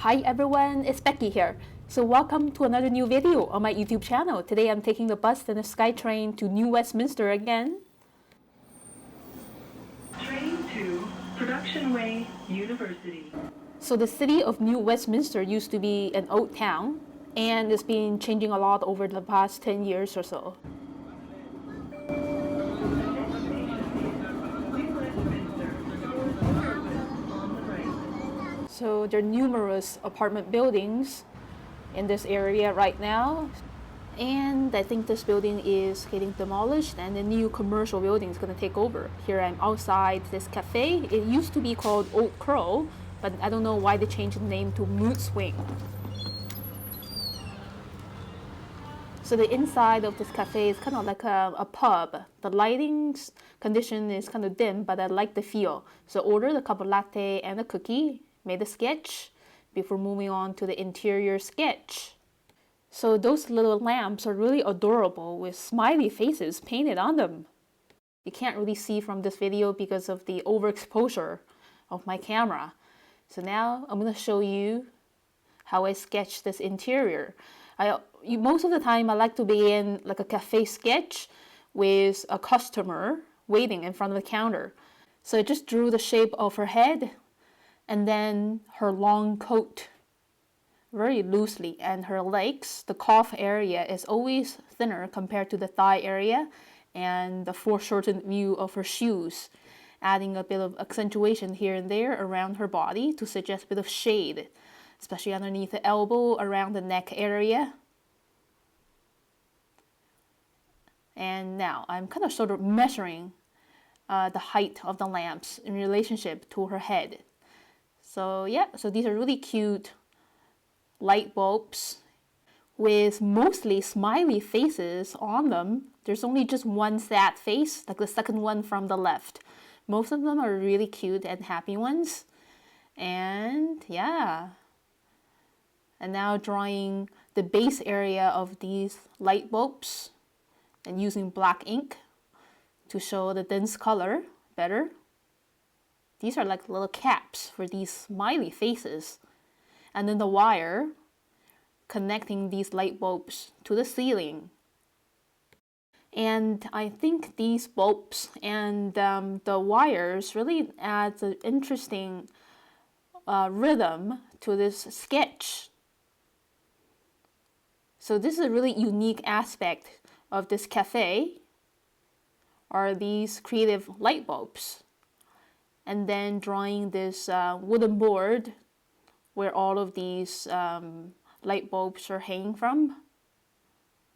Hi everyone, it's Becky here. So welcome to another new video on my YouTube channel. Today I'm taking the bus and the SkyTrain to New Westminster again. Train to Production Way, University. So the city of New Westminster used to be an old town and it's been changing a lot over the past 10 years or so. So there are numerous apartment buildings in this area right now. And I think this building is getting demolished and a new commercial building is going to take over. Here I'm outside this cafe. It used to be called Old Crow, but I don't know why they changed the name to Mood Swing. So the inside of this cafe is kind of like a pub. The lighting condition is kind of dim, but I like the feel. So ordered a cup of latte and a cookie, made a sketch before moving on to the interior sketch. So those little lamps are really adorable with smiley faces painted on them. You can't really see from this video because of the overexposure of my camera. So now I'm going to show you how I sketch this interior. Most of the time I like to be in like a cafe sketch with a customer waiting in front of the counter. So I just drew the shape of her head and then her long coat very loosely, and her legs, the calf area is always thinner compared to the thigh area, and the foreshortened view of her shoes, adding a bit of accentuation here and there around her body to suggest a bit of shade, especially underneath the elbow, around the neck area. And now I'm kind of sort of measuring the height of the lamps in relationship to her head. So yeah, so these are really cute light bulbs with mostly smiley faces on them. There's only just one sad face, like the second one from the left. Most of them are really cute and happy ones. And yeah. And now drawing the base area of these light bulbs and using black ink to show the dense color better. These are like little caps for these smiley faces. And then the wire connecting these light bulbs to the ceiling. And I think these bulbs and the wires really adds an interesting rhythm to this sketch. So this is a really unique aspect of this cafe, are these creative light bulbs. And then drawing this wooden board where all of these light bulbs are hanging from,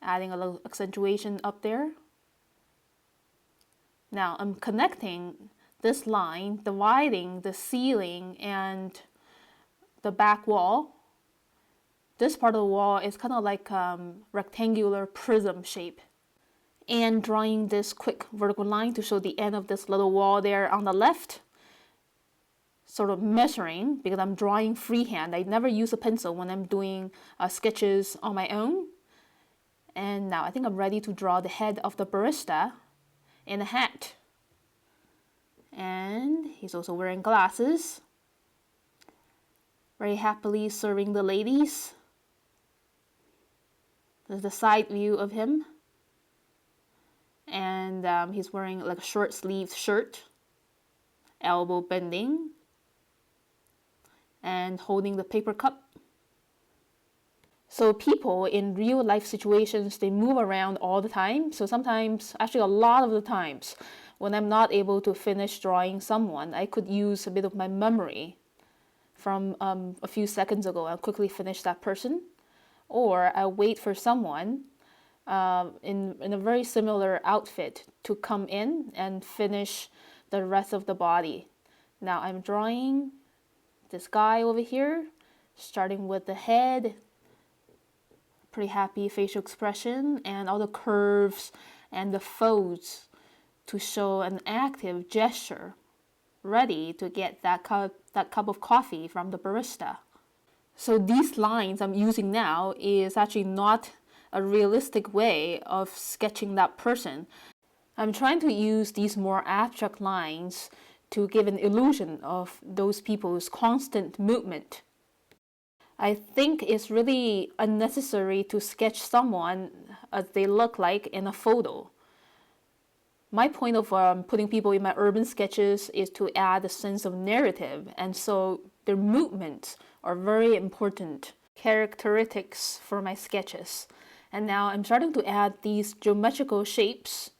adding a little accentuation up there. Now I'm connecting this line, dividing the ceiling and the back wall. This part of the wall is kind of like rectangular prism shape. And drawing this quick vertical line to show the end of this little wall there on the left. Sort of measuring, because I'm drawing freehand. I never use a pencil when I'm doing sketches on my own. And now I think I'm ready to draw the head of the barista in a hat. And he's also wearing glasses. Very happily serving the ladies. There's the side view of him. And he's wearing like a short sleeved shirt, elbow bending, and holding the paper cup. So people in real life situations, they move around all the time. So sometimes, actually a lot of the times, when I'm not able to finish drawing someone, I could use a bit of my memory from a few seconds ago and quickly finish that person. Or I wait for someone in a very similar outfit to come in and finish the rest of the body. Now I'm drawing this guy over here, starting with the head, pretty happy facial expression, and all the curves and the folds to show an active gesture, ready to get that cup of coffee from the barista. So these lines I'm using now is actually not a realistic way of sketching that person. I'm trying to use these more abstract lines to give an illusion of those people's constant movement. I think it's really unnecessary to sketch someone as they look like in a photo. My point of putting people in my urban sketches is to add a sense of narrative, and so their movements are very important characteristics for my sketches. And now I'm starting to add these geometrical shapes.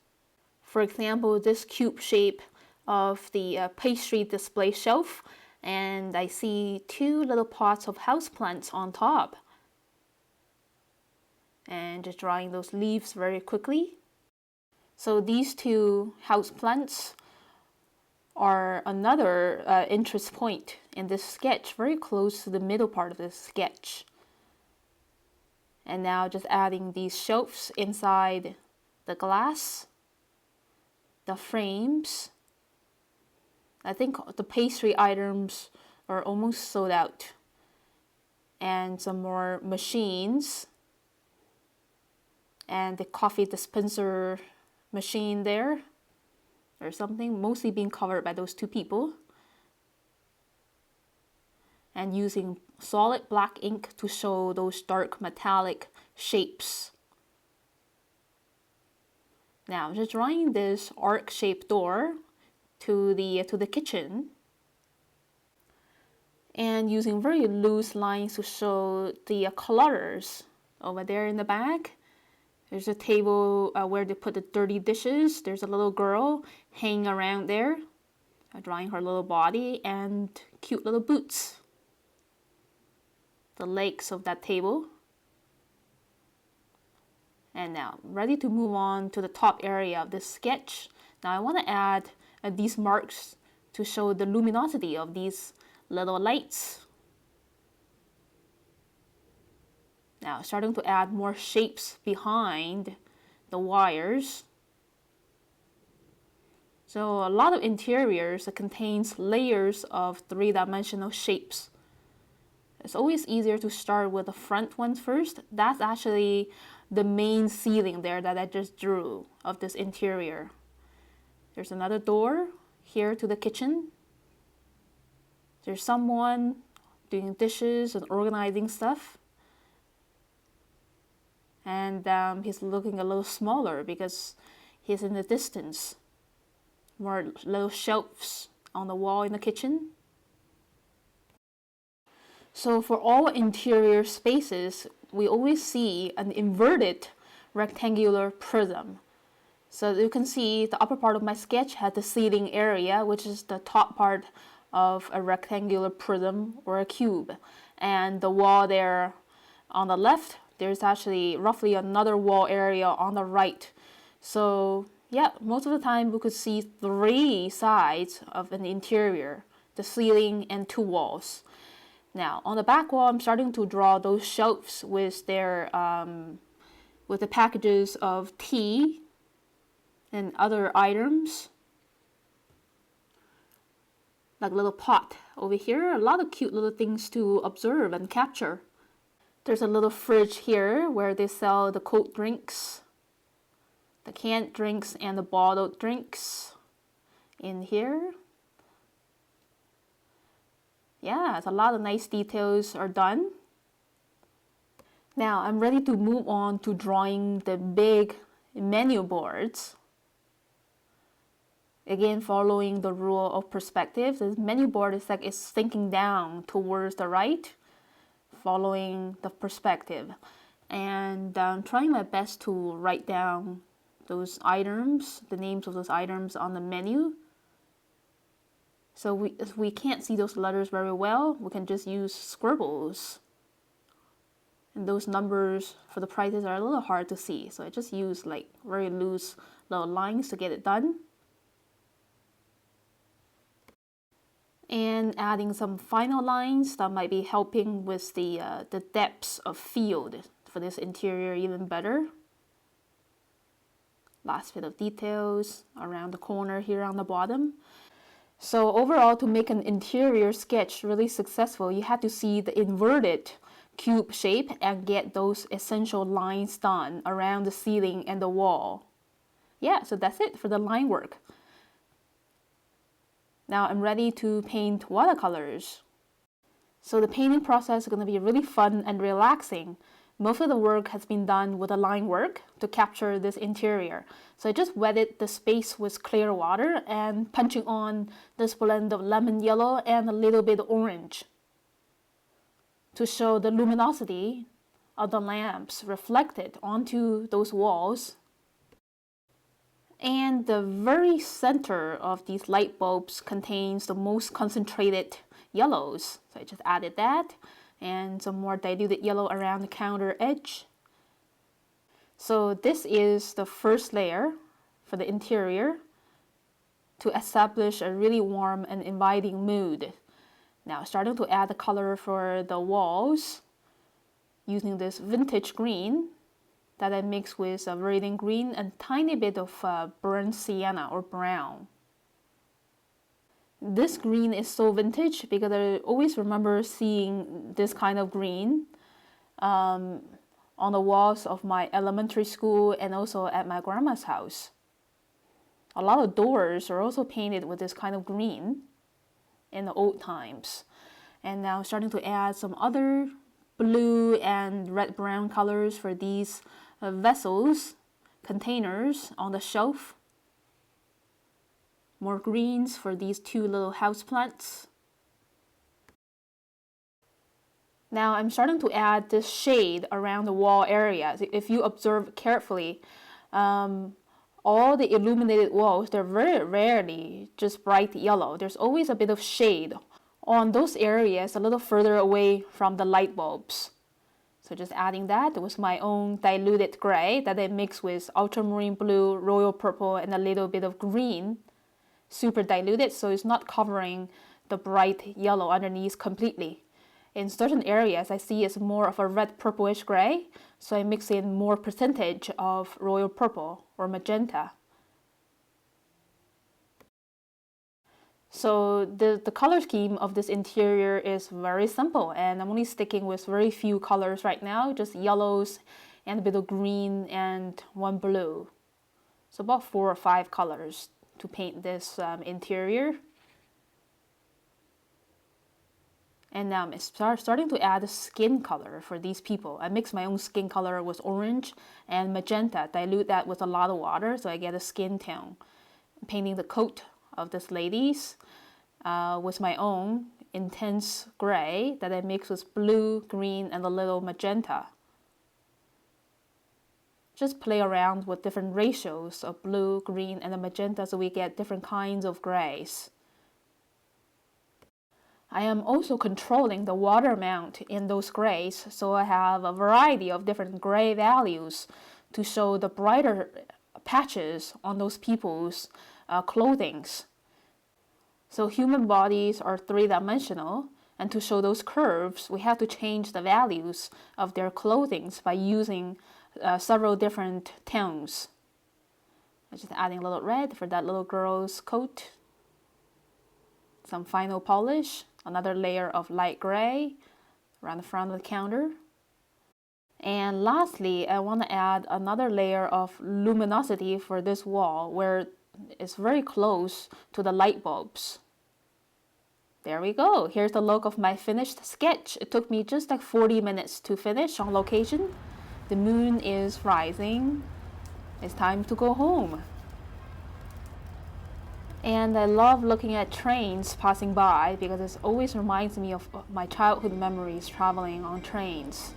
For example, this cube shape of the pastry display shelf, and I see two little pots of houseplants on top. And just drawing those leaves very quickly. So these two houseplants are another interest point in this sketch, very close to the middle part of this sketch. And now just adding these shelves inside the glass, the frames. I think the pastry items are almost sold out. And some more machines. And the coffee dispenser machine there or something, mostly being covered by those two people. And using solid black ink to show those dark metallic shapes. Now just drawing this arc-shaped door to the kitchen. And using very loose lines to show the colors over there in the back. There's a table where they put the dirty dishes. There's a little girl hanging around there, drawing her little body and cute little boots. The legs of that table. And now, ready to move on to the top area of this sketch. Now I want to add these marks to show the luminosity of these little lights. Now starting to add more shapes behind the wires. So a lot of interiors that contains layers of three-dimensional shapes. It's always easier to start with the front one first. That's actually the main ceiling there that I just drew of this interior. There's another door here to the kitchen. There's someone doing dishes and organizing stuff. And he's looking a little smaller because he's in the distance. More little shelves on the wall in the kitchen. So for all interior spaces, we always see an inverted rectangular prism. So you can see the upper part of my sketch had the ceiling area, which is the top part of a rectangular prism or a cube. And the wall there on the left, there's actually roughly another wall area on the right. So yeah, most of the time we could see three sides of an interior, the ceiling and two walls. Now on the back wall, I'm starting to draw those shelves with their with the packages of tea and other items. Like a little pot over here, a lot of cute little things to observe and capture. There's a little fridge here where they sell the cold drinks, the canned drinks and the bottled drinks in here. Yeah, a lot of nice details are done. Now I'm ready to move on to drawing the big menu boards. Again, following the rule of perspective, the menu board is like it's sinking down towards the right, following the perspective. And I'm trying my best to write down those items, the names of those items on the menu. So if we can't see those letters very well, we can just use scribbles. And those numbers for the prices are a little hard to see, so I just use like very loose little lines to get it done. And adding some final lines that might be helping with the depths of field for this interior even better. Last bit of details around the corner here on the bottom. So overall, to make an interior sketch really successful, you have to see the inverted cube shape and get those essential lines done around the ceiling and the wall. Yeah, so that's it for the line work. Now I'm ready to paint watercolors. So the painting process is going to be really fun and relaxing. Most of the work has been done with a line work to capture this interior. So I just wetted the space with clear water and punching on this blend of lemon yellow and a little bit of orange to show the luminosity of the lamps reflected onto those walls. And the very center of these light bulbs contains the most concentrated yellows. So I just added that and some more diluted yellow around the counter edge. So this is the first layer for the interior to establish a really warm and inviting mood. Now starting to add the color for the walls using this vintage green that I mix with a viridian green and tiny bit of burnt sienna or brown. This green is so vintage because I always remember seeing this kind of green on the walls of my elementary school and also at my grandma's house. A lot of doors are also painted with this kind of green in the old times. And now starting to add some other blue and red-brown colors for these vessels, containers on the shelf. More greens for these two little houseplants. Now I'm starting to add this shade around the wall area. If you observe carefully, all the illuminated walls, they're very rarely just bright yellow. There's always a bit of shade on those areas a little further away from the light bulbs. So just adding that with my own diluted gray that I mix with ultramarine blue, royal purple, and a little bit of green. Super diluted, so it's not covering the bright yellow underneath completely. In certain areas, I see it's more of a red purplish gray, so I mix in more percentage of royal purple or magenta. So the color scheme of this interior is very simple, and I'm only sticking with very few colors right now, just yellows and a bit of green and one blue. So about 4 or 5 colors to paint this interior. And now I'm starting to add a skin color for these people. I mix my own skin color with orange and magenta, dilute that with a lot of water so I get a skin tone. I'm painting the coat of this lady's with my own intense gray that I mix with blue, green, and a little magenta. Just play around with different ratios of blue, green, and the magenta so we get different kinds of grays. I am also controlling the water amount in those grays, so I have a variety of different gray values to show the brighter patches on those people's clothings. So human bodies are 3-dimensional, and to show those curves, we have to change the values of their clothing by using several different tones. I'm just adding a little red for that little girl's coat. Some final polish, another layer of light gray around the front of the counter. And lastly, I want to add another layer of luminosity for this wall where it's very close to the light bulbs. There we go. Here's the look of my finished sketch. It took me just like 40 minutes to finish on location. The moon is rising. It's time to go home. And I love looking at trains passing by because it always reminds me of my childhood memories traveling on trains.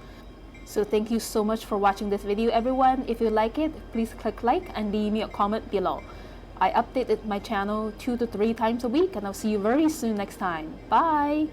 So thank you so much for watching this video, everyone. If you like it, please click like and leave me a comment below. I updated my channel 2 to 3 times a week, and I'll see you very soon next time. Bye!